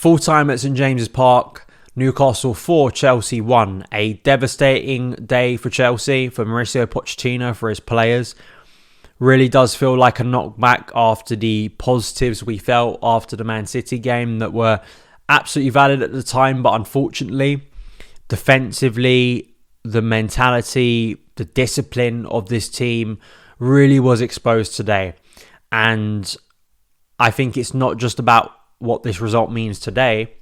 Full time at St James's Park, Newcastle 4, Chelsea 1. A devastating day for Chelsea, for Mauricio Pochettino, for his players. Really does feel like a knockback after the positives we felt after the Man City game that were absolutely valid at the time, but unfortunately, defensively, the mentality, the discipline of this team really was exposed today. And I think it's not just about what this result means today,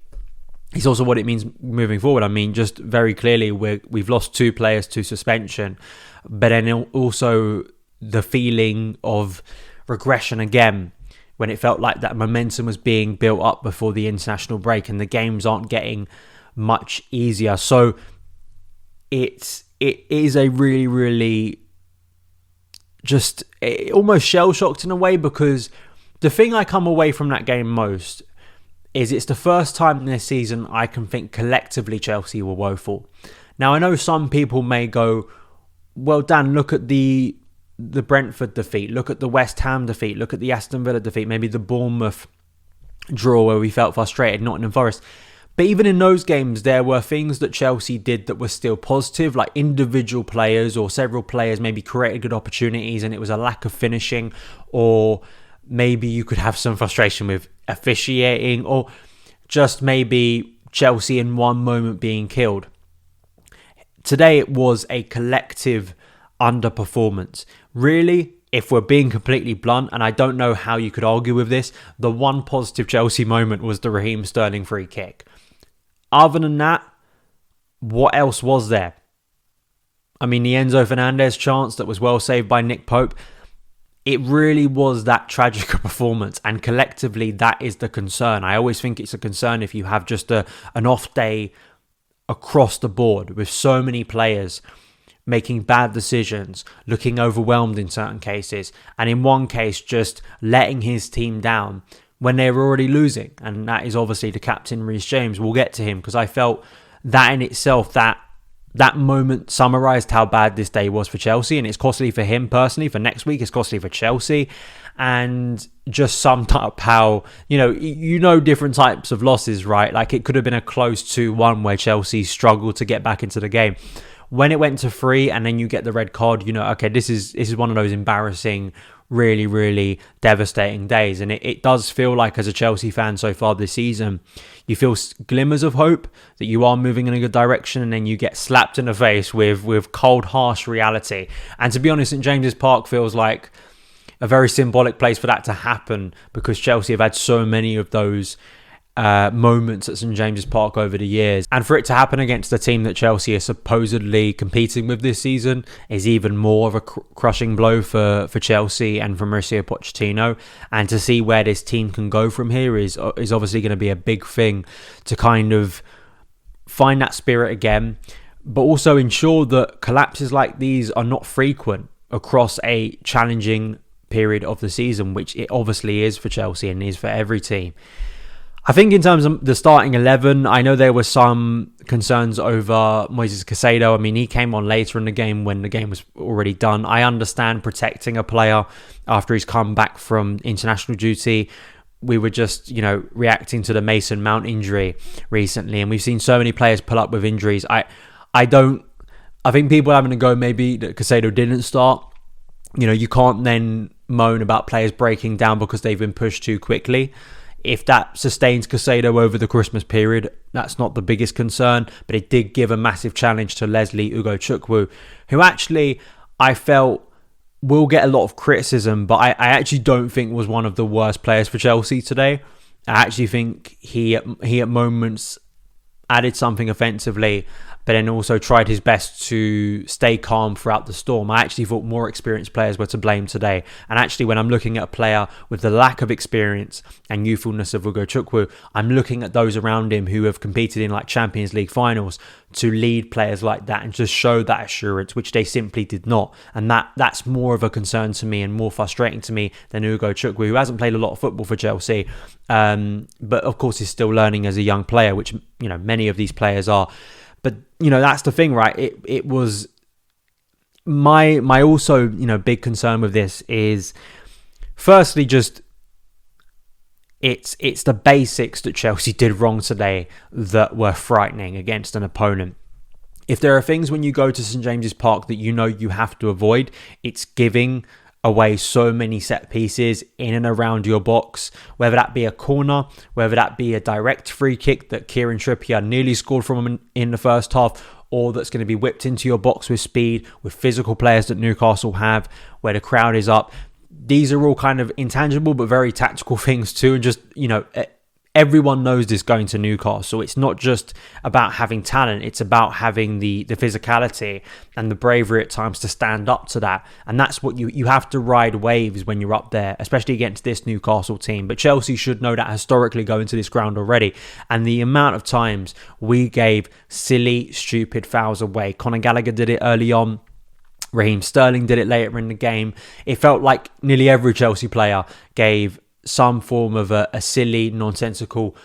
it's also what it means moving forward. I mean, just very clearly, we've lost 2 players to suspension, but then also the feeling of regression again, when it felt like that momentum was being built up before the international break and the games aren't getting much easier. So it is a really, really just almost shell-shocked in a way, because the thing I come away from that game most is it's the first time this season I can think collectively Chelsea were woeful. Now, I know some people may go, well, Dan, look at the Brentford defeat, look at the West Ham defeat, look at the Aston Villa defeat, maybe the Bournemouth draw where we felt frustrated, Nottingham Forest. But even in those games, there were things that Chelsea did that were still positive, like individual players or several players maybe created good opportunities and it was a lack of finishing, or maybe you could have some frustration with officiating, or just maybe Chelsea in one moment being killed. Today it was a collective underperformance. Really, if we're being completely blunt, and I don't know how you could argue with this, the one positive Chelsea moment was the Raheem Sterling free kick. Other than that, what else was there? I mean, the Enzo Fernandez chance that was well saved by Nick Pope. It really was that tragic performance, and collectively that is the concern. I always think it's a concern if you have just an off day across the board with so many players making bad decisions, looking overwhelmed in certain cases, and in one case just letting his team down when they were already losing. And that is obviously the captain, Reece James. We'll get to him, because I felt that in itself, that moment summarised how bad this day was for Chelsea, and it's costly for him personally. For next week, it's costly for Chelsea, and just summed up how, different types of losses, right? Like, it could have been a close 2-1 where Chelsea struggled to get back into the game. When it went to 3 and then you get the red card, okay, this is one of those embarrassing, really, really devastating days. And it does feel like, as a Chelsea fan so far this season, you feel glimmers of hope that you are moving in a good direction, and then you get slapped in the face with cold, harsh reality. And to be honest, St James's Park feels like a very symbolic place for that to happen, because Chelsea have had so many of those moments at St James's Park over the years, and for it to happen against the team that Chelsea are supposedly competing with this season is even more of a crushing blow for Chelsea and for Mauricio Pochettino. And to see where this team can go from here is obviously going to be a big thing, to kind of find that spirit again, but also ensure that collapses like these are not frequent across a challenging period of the season, which it obviously is for Chelsea and is for every team. I think in terms of the starting 11, I know there were some concerns over Moises Caicedo. I mean, he came on later in the game when the game was already done. I understand protecting a player after he's come back from international duty. We were just, reacting to the Mason Mount injury recently, and we've seen so many players pull up with injuries. I think people are having to go maybe that Caicedo didn't start. You can't then moan about players breaking down because they've been pushed too quickly. If that sustains Caicedo over the Christmas period, that's not the biggest concern, but it did give a massive challenge to Leslie Ugochukwu, who actually I felt will get a lot of criticism, but I actually don't think was one of the worst players for Chelsea today. I actually think he at moments added something offensively, but then also tried his best to stay calm throughout the storm. I actually thought more experienced players were to blame today. And actually, when I'm looking at a player with the lack of experience and youthfulness of Ugochukwu, I'm looking at those around him who have competed in like Champions League finals to lead players like that and just show that assurance, which they simply did not. And that's more of a concern to me and more frustrating to me than Ugochukwu, who hasn't played a lot of football for Chelsea, but of course is still learning as a young player, which many of these players are. But, that's the thing, right? It was my also, big concern with this is, firstly, just It's the basics that Chelsea did wrong today that were frightening against an opponent. If there are things when you go to St James's Park that you know you have to avoid, it's giving away so many set pieces in and around your box, whether that be a corner, whether that be a direct free kick that Kieran Trippier nearly scored from in the first half, or that's going to be whipped into your box with speed, with physical players that Newcastle have, where the crowd is up. These are all kind of intangible but very tactical things too. And just, everyone knows this going to Newcastle. It's not just about having talent. It's about having the physicality and the bravery at times to stand up to that. And that's what you have to ride waves when you're up there, especially against this Newcastle team. But Chelsea should know that historically going to this ground already. And the amount of times we gave silly, stupid fouls away. Conor Gallagher did it early on. Raheem Sterling did it later in the game. It felt like nearly every Chelsea player gave some form of a silly, nonsensical,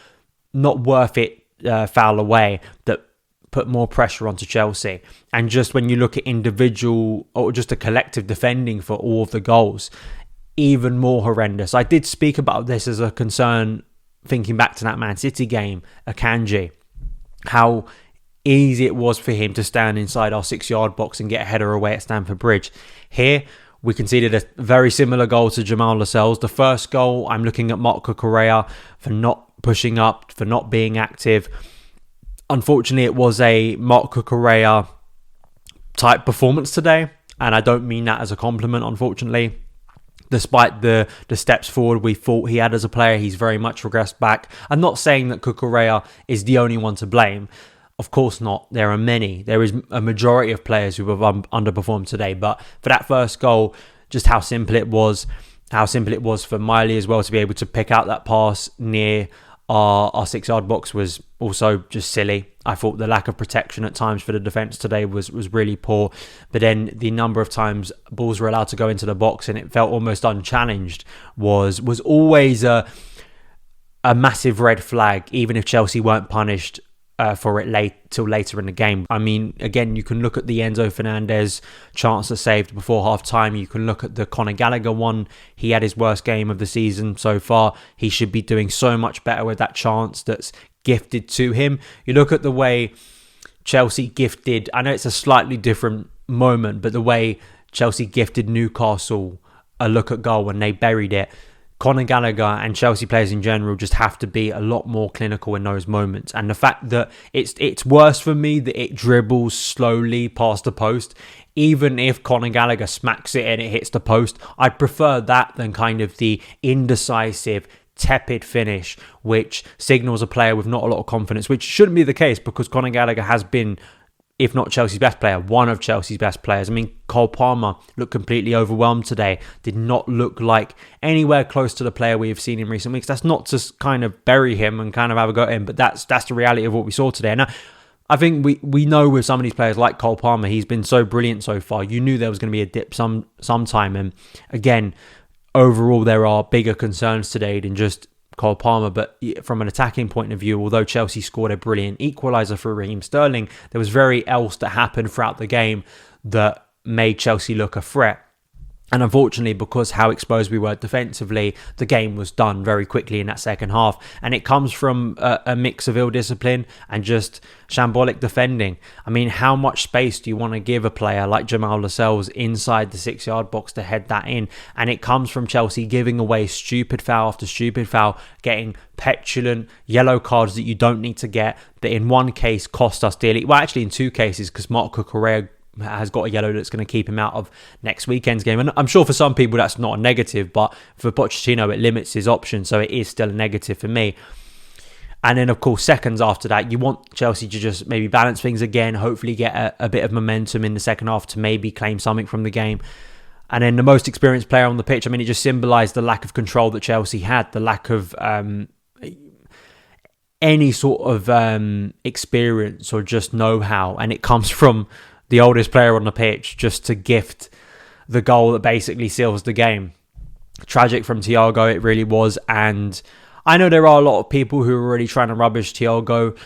not worth it foul away that put more pressure onto Chelsea. And just when you look at individual or just a collective defending for all of the goals, even more horrendous. I did speak about this as a concern thinking back to that Man City game, Akanji, how easy it was for him to stand inside our 6-yard box and get a header away at Stamford Bridge. Here, we conceded a very similar goal to Jamal Lascelles. The first goal, I'm looking at Marc Cucurella for not pushing up, for not being active. Unfortunately, it was a Marc Cucurella type performance today, and I don't mean that as a compliment, unfortunately. Despite the steps forward we thought he had as a player, he's very much regressed back. I'm not saying that Cucurella is the only one to blame. Of course not. There are many. There is a majority of players who have underperformed today. But for that first goal, just how simple it was for Miley as well to be able to pick out that pass near our 6-yard box was also just silly. I thought the lack of protection at times for the defence today was really poor. But then the number of times balls were allowed to go into the box and it felt almost unchallenged was always a massive red flag, even if Chelsea weren't punished for it till later in the game. I mean, again, you can look at the Enzo Fernandez chance that saved before half-time. You can look at the Conor Gallagher one. He had his worst game of the season so far. He should be doing so much better with that chance that's gifted to him. You look at the way Chelsea gifted, I know it's a slightly different moment, but the way Chelsea gifted Newcastle a look at goal when they buried it. Conor Gallagher and Chelsea players in general just have to be a lot more clinical in those moments. And the fact that it's worse for me that it dribbles slowly past the post. Even if Conor Gallagher smacks it and it hits the post, I'd prefer that than kind of the indecisive, tepid finish, which signals a player with not a lot of confidence, which shouldn't be the case because Conor Gallagher has been, if not Chelsea's best player, one of Chelsea's best players. I mean, Cole Palmer looked completely overwhelmed today. Did not look like anywhere close to the player we have seen in recent weeks. That's not to kind of bury him and kind of have a go at him, but that's the reality of what we saw today. And I think we know with some of these players like Cole Palmer, he's been so brilliant so far. You knew there was going to be a dip sometime. And again, overall, there are bigger concerns today than just Cole Palmer, but from an attacking point of view, although Chelsea scored a brilliant equaliser for Raheem Sterling, there was very else that happened throughout the game that made Chelsea look a threat. And unfortunately, because how exposed we were defensively, the game was done very quickly in that second half. And it comes from a mix of ill-discipline and just shambolic defending. I mean, how much space do you want to give a player like Jamal Lascelles inside the 6-yard box to head that in? And it comes from Chelsea giving away stupid foul after stupid foul, getting petulant yellow cards that you don't need to get, that in one case cost us dearly. Well, actually in two cases, because Marc Cucurella has got a yellow that's going to keep him out of next weekend's game. And I'm sure for some people that's not a negative, but for Pochettino it limits his options, so it is still a negative for me. And then, of course, seconds after that, you want Chelsea to just maybe balance things again, hopefully get a bit of momentum in the second half to maybe claim something from the game. And then the most experienced player on the pitch, I mean, it just symbolised the lack of control that Chelsea had, the lack of any sort of experience or just know-how. And it comes from the oldest player on the pitch just to gift the goal that basically seals the game. Tragic from Thiago, it really was. And I know there are a lot of people who are already trying to rubbish Thiago.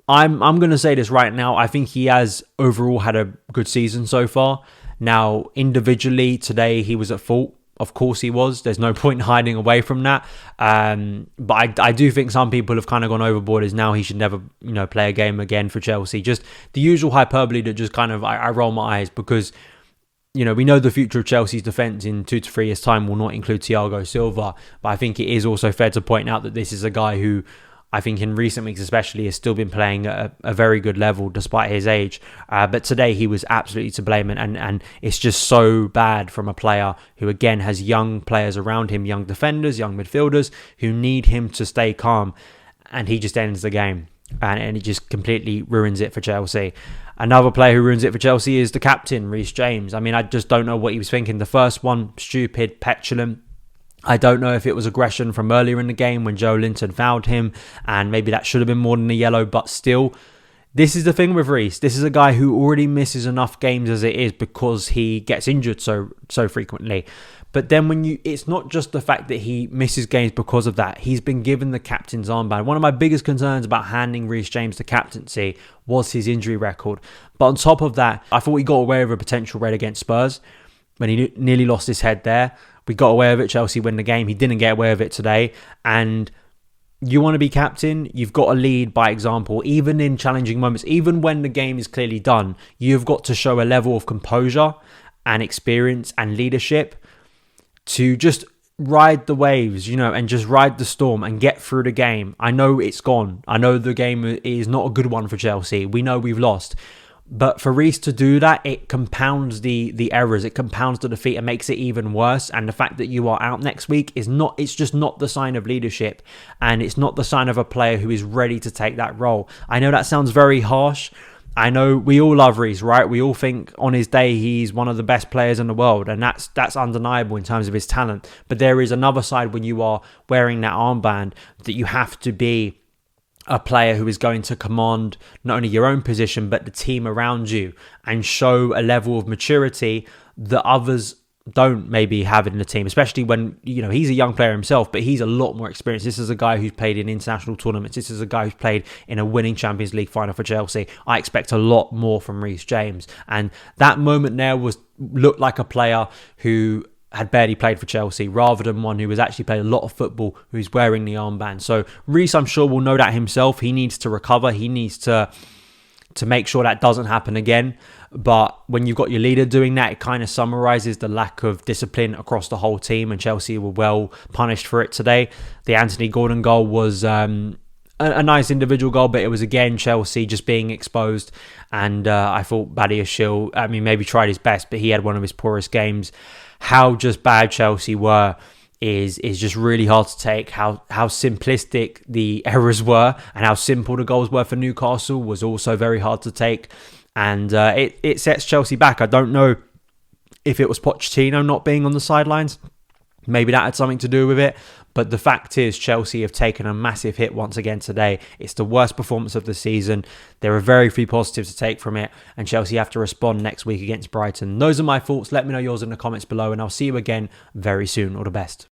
I'm going to say this right now. I think he has overall had a good season so far. Now, individually, today he was at fault. Of course he was. There's no point hiding away from that. But I do think some people have kind of gone overboard as now he should never, play a game again for Chelsea. Just the usual hyperbole that just kind of, I roll my eyes because, we know the future of Chelsea's defence in 2 to 3 years' time will not include Thiago Silva. But I think it is also fair to point out that this is a guy who, I think in recent weeks especially, has still been playing at a very good level despite his age. But today he was absolutely to blame. And it's just so bad from a player who, again, has young players around him, young defenders, young midfielders, who need him to stay calm. And he just ends the game. And he just completely ruins it for Chelsea. Another player who ruins it for Chelsea is the captain, Reece James. I mean, I just don't know what he was thinking. The first one, stupid, petulant. I don't know if it was aggression from earlier in the game when Joe Linton fouled him, and maybe that should have been more than a yellow, but still, this is the thing with Reece. This is a guy who already misses enough games as it is because he gets injured so frequently. But then it's not just the fact that he misses games because of that. He's been given the captain's armband. One of my biggest concerns about handing Reece James the captaincy was his injury record. But on top of that, I thought he got away with a potential red against Spurs when he nearly lost his head there. We got away with it. Chelsea win the game. He didn't get away with it today. And you want to be captain, you've got to lead by example, even in challenging moments. Even when the game is clearly done, you've got to show a level of composure and experience and leadership to just ride the waves, and just ride the storm and get through the game. I know it's gone. I know the game is not a good one for Chelsea. We know we've lost. But for Reece to do that, it compounds the errors, it compounds the defeat and makes it even worse. And the fact that you are out next week it's just not the sign of leadership. And it's not the sign of a player who is ready to take that role. I know that sounds very harsh. I know we all love Reece, right? We all think on his day he's one of the best players in the world, and that's undeniable in terms of his talent. But there is another side when you are wearing that armband that you have to be a player who is going to command not only your own position but the team around you and show a level of maturity that others don't maybe have in the team, especially when, he's a young player himself, but he's a lot more experienced. This is a guy who's played in international tournaments. This is a guy who's played in a winning Champions League final for Chelsea. I expect a lot more from Reece James. And that moment there looked like a player who had barely played for Chelsea rather than one who has actually played a lot of football, who's wearing the armband. So Reece, I'm sure, will know that himself. He needs to recover. He needs to make sure that doesn't happen again. But when you've got your leader doing that, it kind of summarises the lack of discipline across the whole team, and Chelsea were well punished for it today. The Anthony Gordon goal was a nice individual goal, but it was again Chelsea just being exposed. And I thought Badiashile, maybe tried his best, but he had one of his poorest games. How just bad Chelsea were is just really hard to take. How simplistic the errors were and how simple the goals were for Newcastle was also very hard to take. And it sets Chelsea back. I don't know if it was Pochettino not being on the sidelines. Maybe that had something to do with it. But the fact is, Chelsea have taken a massive hit once again today. It's the worst performance of the season. There are very few positives to take from it. And Chelsea have to respond next week against Brighton. Those are my thoughts. Let me know yours in the comments below. And I'll see you again very soon. All the best.